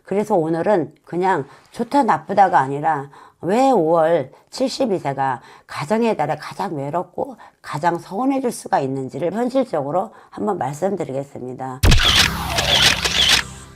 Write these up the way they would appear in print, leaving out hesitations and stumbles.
그래서 오늘은 그냥 좋다 나쁘다가 아니라 왜 5월 72세가 가정의 달에 가장 외롭고 가장 서운해질 수가 있는지를 현실적으로 한번 말씀드리겠습니다.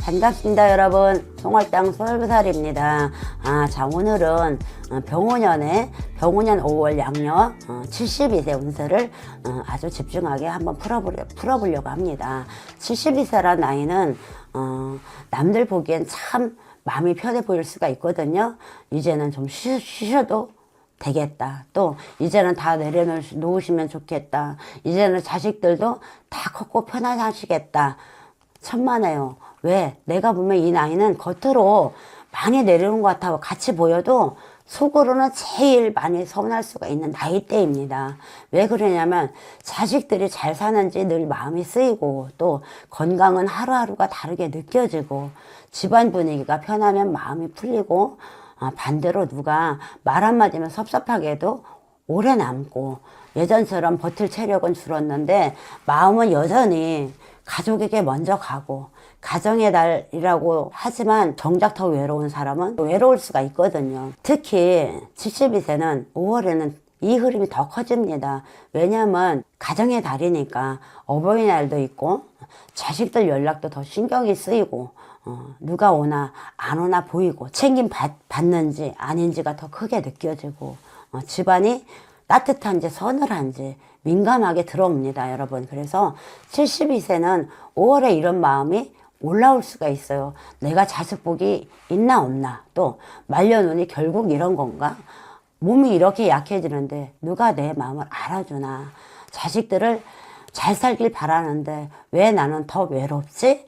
반갑습니다 여러분, 송월당 소설교살입니다. 자, 오늘은 병오년 5월 양력 72세 운세를 아주 집중하게 한번 풀어보려고 합니다. 72세란 나이는 남들 보기엔 참 마음이 편해 보일 수가 있거든요. 이제는 좀 쉬셔도 되겠다. 또 이제는 다 내려놓으시면 좋겠다. 이제는 자식들도 다 컸고 편안하시겠다. 천만에요. 왜? 내가 보면 이 나이는 겉으로 많이 내려오는 것 같아서 같이 보여도 속으로는 제일 많이 서운할 수가 있는 나이대입니다. 왜 그러냐면 자식들이 잘 사는지 늘 마음이 쓰이고, 또 건강은 하루하루가 다르게 느껴지고, 집안 분위기가 편하면 마음이 풀리고, 반대로 누가 말 한마디면 섭섭하게도 오래 남고, 예전처럼 버틸 체력은 줄었는데 마음은 여전히 가족에게 먼저 가고, 가정의 달이라고 하지만 정작 더 외로운 사람은 외로울 수가 있거든요. 특히 72세는 5월에는 이 흐름이 더 커집니다. 왜냐하면 가정의 달이니까 어버이날도 있고 자식들 연락도 더 신경이 쓰이고, 누가 오나 안 오나 보이고, 챙김 받는지 아닌지가 더 크게 느껴지고, 집안이 따뜻한지 서늘한지 민감하게 들어옵니다 여러분. 그래서 72세는 5월에 이런 마음이 올라올 수가 있어요. 내가 자식 복이 있나 없나, 또 말려놓으니 결국 이런 건가, 몸이 이렇게 약해지는데 누가 내 마음을 알아주나, 자식들을 잘 살길 바라는데 왜 나는 더 외롭지,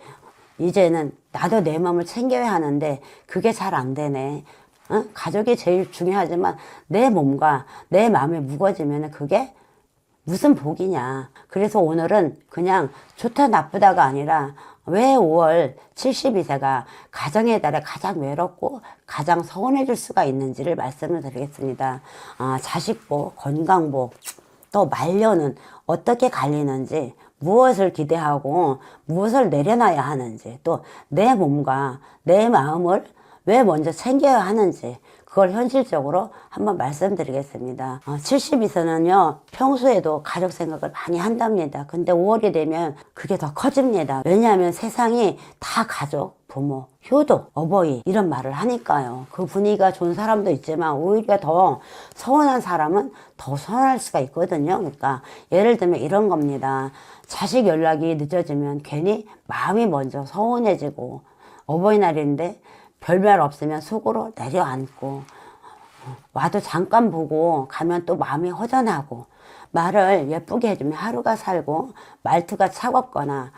이제는 나도 내 마음을 챙겨야 하는데 그게 잘 안 되네. 가족이 제일 중요하지만 내 몸과 내 마음이 무거워지면 그게 무슨 복이냐. 그래서 오늘은 그냥 좋다 나쁘다가 아니라 왜 5월 72세가 가정의 달에 가장 외롭고 가장 서운해질 수가 있는지를 말씀을 드리겠습니다. 자식복, 건강복, 또 말년은 어떻게 갈리는지, 무엇을 기대하고 무엇을 내려놔야 하는지, 또 내 몸과 내 마음을 왜 먼저 챙겨야 하는지, 그걸 현실적으로 한번 말씀드리겠습니다. 72세는요 평소에도 가족 생각을 많이 한답니다. 근데 5월이 되면 그게 더 커집니다. 왜냐하면 세상이 다 가족, 부모, 효도, 어버이 이런 말을 하니까요. 그 분위기가 좋은 사람도 있지만 오히려 더 서운한 사람은 더 서운할 수가 있거든요. 그러니까 예를 들면 이런 겁니다. 자식 연락이 늦어지면 괜히 마음이 먼저 서운해지고, 어버이날인데 별말 없으면 속으로 내려앉고, 와도 잠깐 보고 가면 또 마음이 허전하고, 말을 예쁘게 해주면 하루가 살고, 말투가 차갑거나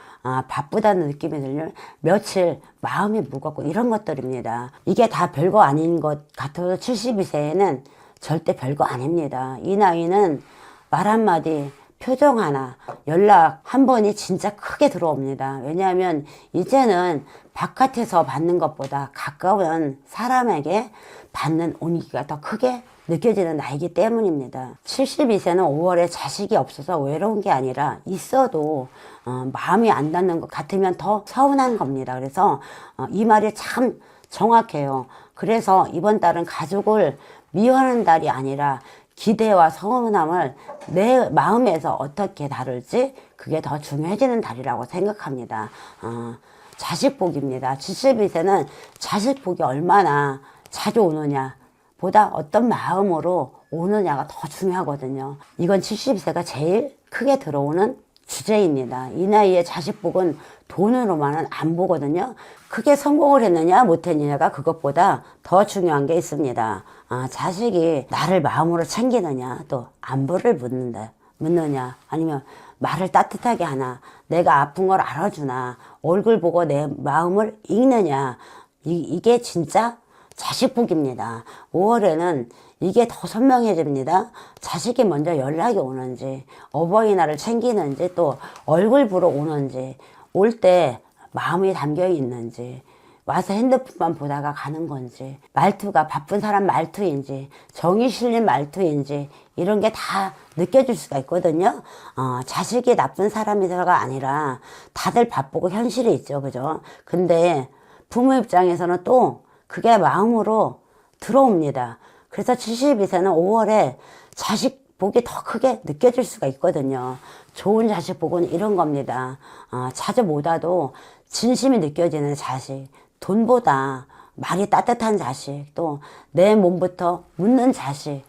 바쁘다는 느낌이 들면 며칠 마음이 무겁고, 이런 것들입니다. 이게 다 별거 아닌 것 같아도 72세에는 절대 별거 아닙니다. 이 나이는 말 한마디, 표정 하나, 연락 한 번이 진짜 크게 들어옵니다. 왜냐하면 이제는 바깥에서 받는 것보다 가까운 사람에게 받는 온기가 더 크게 느껴지는 나이기 때문입니다. 72세는 5월에 자식이 없어서 외로운 게 아니라 있어도 마음이 안 닿는 것 같으면 더 서운한 겁니다. 그래서 이 말이 참 정확해요. 그래서 이번 달은 가족을 미워하는 달이 아니라 기대와 서운함을 내 마음에서 어떻게 다룰지, 그게 더 중요해지는 달이라고 생각합니다. 자식복입니다. 72세는 자식복이 얼마나 자주 오느냐 보다 어떤 마음으로 오느냐가 더 중요하거든요. 이건 72세가 제일 크게 들어오는 주제입니다. 이 나이에 자식복은 돈으로만은 안 보거든요. 크게 성공을 했느냐 못했느냐가 그것보다 더 중요한 게 있습니다. 자식이 나를 마음으로 챙기느냐, 또 안부를 묻느냐, 아니면 말을 따뜻하게 하나, 내가 아픈 걸 알아주나, 얼굴 보고 내 마음을 읽느냐, 이게 진짜 자식복입니다. 5월에는 이게 더 선명해집니다. 자식이 먼저 연락이 오는지, 어버이날을 챙기는지, 또 얼굴 보러 오는지, 올 때 마음이 담겨 있는지, 와서 핸드폰만 보다가 가는 건지, 말투가 바쁜 사람 말투인지, 정이 실린 말투인지, 이런 게 다 느껴질 수가 있거든요. 자식이 나쁜 사람이서가 아니라 다들 바쁘고 현실이 있죠. 그죠? 근데 부모 입장에서는 또 그게 마음으로 들어옵니다. 그래서 72세는 5월에 자식 복이 더 크게 느껴질 수가 있거든요. 좋은 자식 복은 이런 겁니다. 자주 못 와도 진심이 느껴지는 자식, 돈보다 말이 따뜻한 자식, 또 내 몸부터 묻는 자식,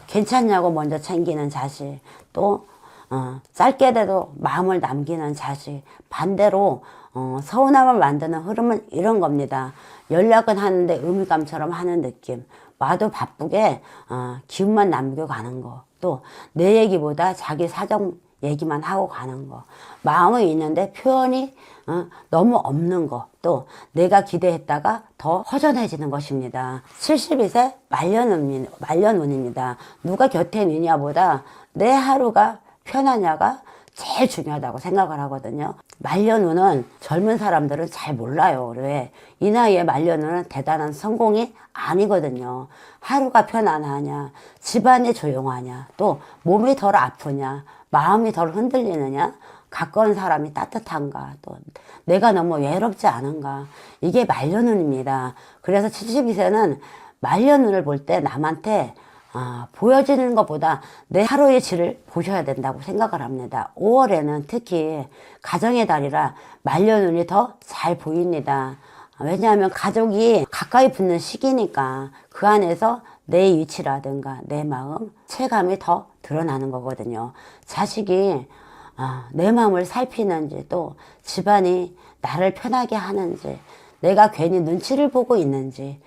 괜찮냐고 먼저 챙기는 자식, 또 짧게 돼도 마음을 남기는 자식, 반대로 서운함을 만드는 흐름은 이런 겁니다. 연락은 하는데 의미감처럼 하는 느낌, 와도 바쁘게 기운만 남기고 가는 거, 또 내 얘기보다 자기 사정 얘기만 하고 가는 거, 마음은 있는데 표현이 너무 없는 거, 또 내가 기대했다가 더 허전해지는 것입니다. 72세 말년운입니다. 누가 곁에 있느냐보다 내 하루가 편하냐가 제일 중요하다고 생각을 하거든요. 말년운은 젊은 사람들은 잘 몰라요. 왜? 이 나이에 말년운은 대단한 성공이 아니거든요. 하루가 편안하냐, 집안이 조용하냐, 또 몸이 덜 아프냐, 마음이 덜 흔들리느냐, 가까운 사람이 따뜻한가, 또 내가 너무 외롭지 않은가, 이게 말년운입니다. 그래서 72세는 말년운을 볼 때 남한테 보여지는 것보다 내 하루의 질을 보셔야 된다고 생각을 합니다. 5월에는 특히 가정의 달이라 말년운이 더 잘 보입니다. 왜냐하면 가족이 가까이 붙는 시기니까 그 안에서 내 위치라든가 내 마음, 체감이 더 드러나는 거거든요. 자식이 내 마음을 살피는지, 또 집안이 나를 편하게 하는지, 내가 괜히 눈치를 보고 있는지,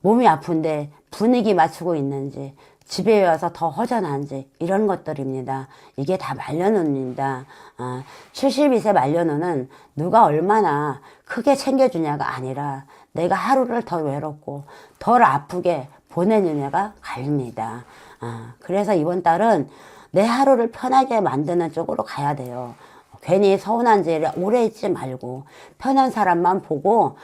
몸이 아픈데 분위기 맞추고 있는지, 집에 와서 더 허전한지, 이런 것들입니다. 이게 다 말년운입니다. 72세 말년운은 누가 얼마나 크게 챙겨주냐가 아니라 내가 하루를 더 외롭고 덜 아프게 보내느냐가 갈립니다. 그래서 이번 달은 내 하루를 편하게 만드는 쪽으로 가야 돼요. 괜히 서운한 자리에 오래 있지 말고 편한 사람만 보고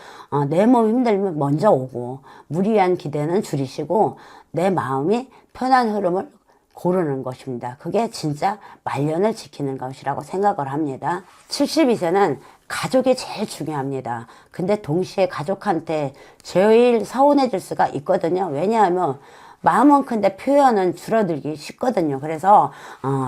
내 몸 힘들면 먼저 오고 무리한 기대는 줄이시고 내 마음이 편한 흐름을 고르는 것입니다. 그게 진짜 말년을 지키는 것이라고 생각을 합니다. 72세는 가족이 제일 중요합니다. 근데 동시에 가족한테 제일 서운해질 수가 있거든요. 왜냐하면 마음은 큰데 표현은 줄어들기 쉽거든요. 그래서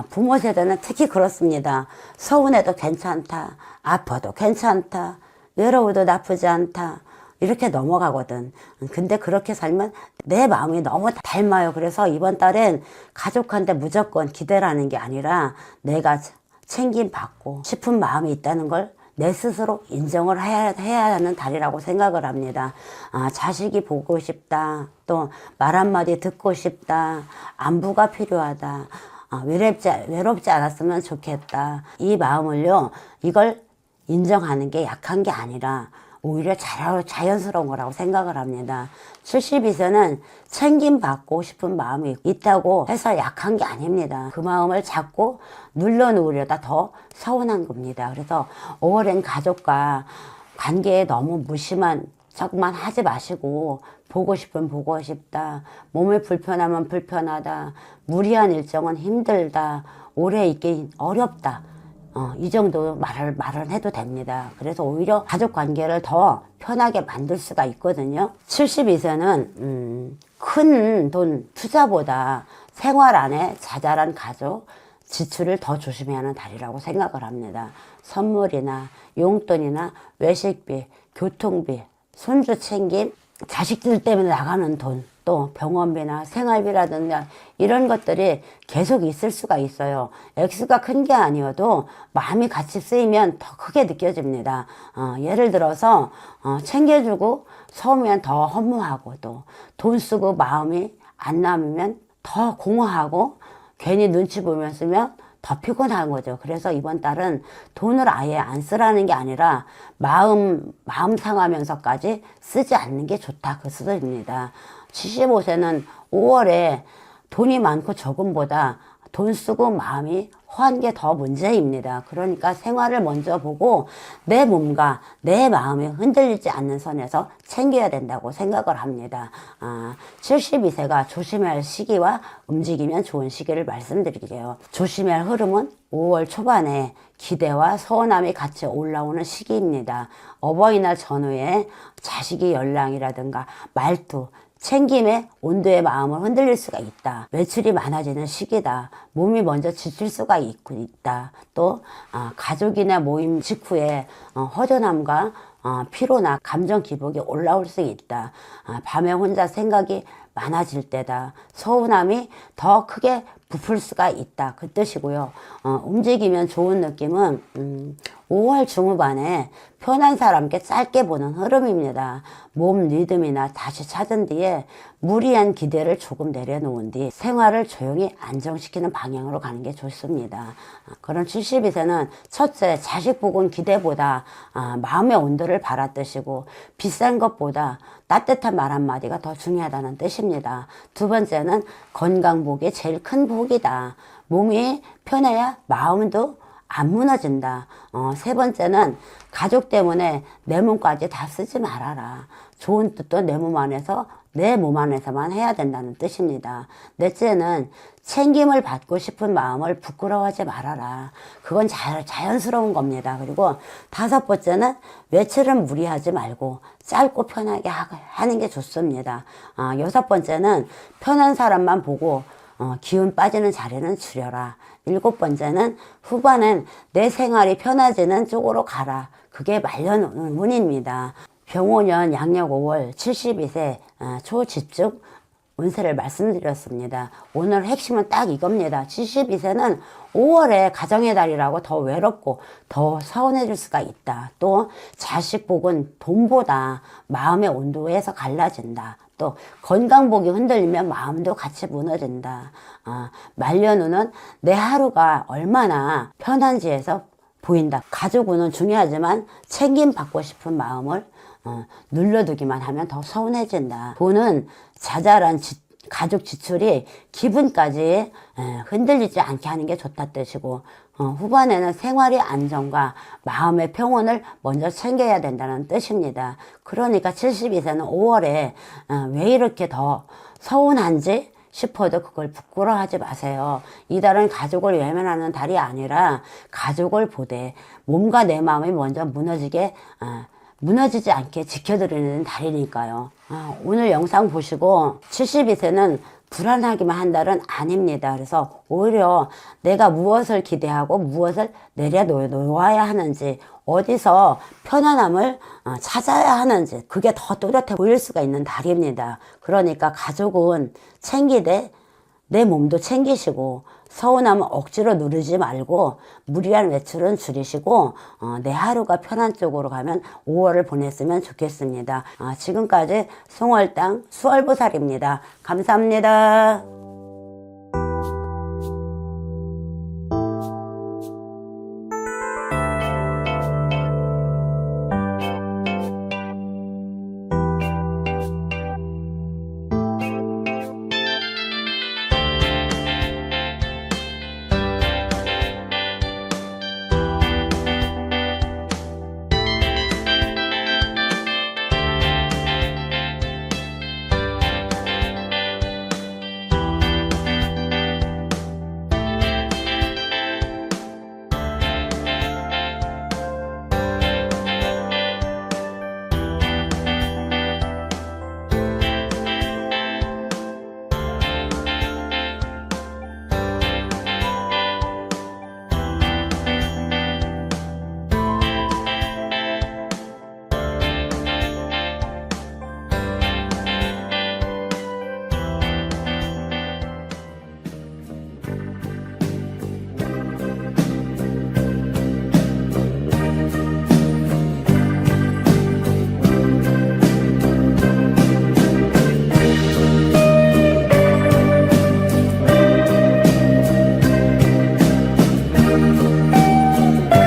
부모 세대는 특히 그렇습니다. 서운해도 괜찮다, 아파도 괜찮다, 외로워도 나쁘지 않다, 이렇게 넘어가거든. 근데 그렇게 살면 내 마음이 너무 닮아요. 그래서 이번 달엔 가족한테 무조건 기대라는 게 아니라 내가 챙김 받고 싶은 마음이 있다는 걸 내 스스로 인정을 해야 하는 달이라고 생각을 합니다. 자식이 보고 싶다, 또 말 한마디 듣고 싶다, 안부가 필요하다, 외롭지 않았으면 좋겠다, 이 마음을요, 이걸 인정하는 게 약한 게 아니라 오히려 자연스러운 거라고 생각을 합니다. 72세는 챙김받고 싶은 마음이 있다고 해서 약한 게 아닙니다. 그 마음을 자꾸 눌러놓으려다 더 서운한 겁니다. 그래서 5월엔 가족과 관계에 너무 무심한 척만 하지 마시고 보고 싶으면 보고 싶다, 몸이 불편하면 불편하다, 무리한 일정은 힘들다, 오래 있기 어렵다, 이 정도 말을 해도 됩니다. 그래서 오히려 가족 관계를 더 편하게 만들 수가 있거든요. 72세는 큰 돈 투자보다 생활 안에 자잘한 가족 지출을 더 조심해야 하는 달이라고 생각을 합니다. 선물이나 용돈이나 외식비, 교통비, 손주 챙김, 자식들 때문에 나가는 돈, 또 병원비나 생활비라든가 이런 것들이 계속 있을 수가 있어요. 액수가 큰 게 아니어도 마음이 같이 쓰이면 더 크게 느껴집니다. 예를 들어서 챙겨주고 서우면 더 허무하고, 또 돈 쓰고 마음이 안 남으면 더 공허하고, 괜히 눈치 보면 쓰면 더 피곤한 거죠. 그래서 이번 달은 돈을 아예 안 쓰라는 게 아니라 마음 상하면서까지 쓰지 않는 게 좋다, 그 수준입니다. 75세는 5월에 돈이 많고 적음보다 돈 쓰고 마음이 허한 게 더 문제입니다. 그러니까 생활을 먼저 보고 내 몸과 내 마음이 흔들리지 않는 선에서 챙겨야 된다고 생각을 합니다. 72세가 조심해야 할 시기와 움직이면 좋은 시기를 말씀드릴게요. 조심해야 할 흐름은 5월 초반에 기대와 서운함이 같이 올라오는 시기입니다. 어버이날 전후에 자식이 연락이라든가 말투, 챙김에 온도의 마음을 흔들릴 수가 있다. 외출이 많아지는 시기다. 몸이 먼저 지칠 수가 있다. 또 가족이나 모임 직후에 허전함과 피로나 감정 기복이 올라올 수 있다. 밤에 혼자 생각이 많아질 때다. 서운함이 더 크게 부풀 수가 있다. 그 뜻이고요. 움직이면 좋은 느낌은 5월 중후반에 편한 사람께 짧게 보는 흐름입니다. 몸 리듬이나 다시 찾은 뒤에 무리한 기대를 조금 내려놓은 뒤 생활을 조용히 안정시키는 방향으로 가는 게 좋습니다. 그런 72세는 첫째, 자식 복은 기대보다 마음의 온도를 바라뜨시고 비싼 것보다 따뜻한 말 한마디가 더 중요하다는 뜻입니다. 두 번째는 건강복이 제일 큰 복이다. 몸이 편해야 마음도 안 무너진다. 세 번째는 가족 때문에 내 몸까지 다 쓰지 말아라. 좋은 뜻도 내 몸 안에서 내 몸 안에서만 해야 된다는 뜻입니다. 넷째는 챙김을 받고 싶은 마음을 부끄러워하지 말아라. 그건 자연스러운 겁니다. 그리고 다섯 번째는 외출은 무리하지 말고 짧고 편하게 하는 게 좋습니다. 여섯 번째는 편한 사람만 보고 기운 빠지는 자리는 줄여라. 일곱 번째는 후반엔 내 생활이 편해지는 쪽으로 가라. 그게 말년운입니다. 병오년 양력 5월 72세 초집중 운세를 말씀드렸습니다. 오늘 핵심은 딱 이겁니다. 72세는 5월에 가정의 달이라고 더 외롭고 더 서운해질 수가 있다. 또 자식 복은 돈보다 마음의 온도에서 갈라진다. 또 건강복이 흔들리면 마음도 같이 무너진다. 말년운은 내 하루가 얼마나 편한지에서 보인다. 가족운은 중요하지만 챙김받고 싶은 마음을 눌러두기만 하면 더 서운해진다. 돈은 자잘한 가족 지출이 기분까지 흔들리지 않게 하는 게 좋다 뜻이고, 후반에는 생활의 안정과 마음의 평온을 먼저 챙겨야 된다는 뜻입니다. 그러니까 72세는 5월에 왜 이렇게 더 서운한지 싶어도 그걸 부끄러워하지 마세요. 이 달은 가족을 외면하는 달이 아니라 가족을 보되 몸과 내 마음이 먼저 무너지지 않게 지켜드리는 달이니까요. 오늘 영상 보시고 72세는 불안하기만 한 달은 아닙니다. 그래서 오히려 내가 무엇을 기대하고 무엇을 내려놓아야 하는지, 어디서 편안함을 찾아야 하는지, 그게 더 또렷해 보일 수가 있는 달입니다. 그러니까 가족은 챙기되 내 몸도 챙기시고, 서운함은 억지로 누르지 말고 무리한 외출은 줄이시고 내 하루가 편한 쪽으로 가면 5월을 보냈으면 좋겠습니다. 지금까지 송월당 수월보살입니다. 감사합니다.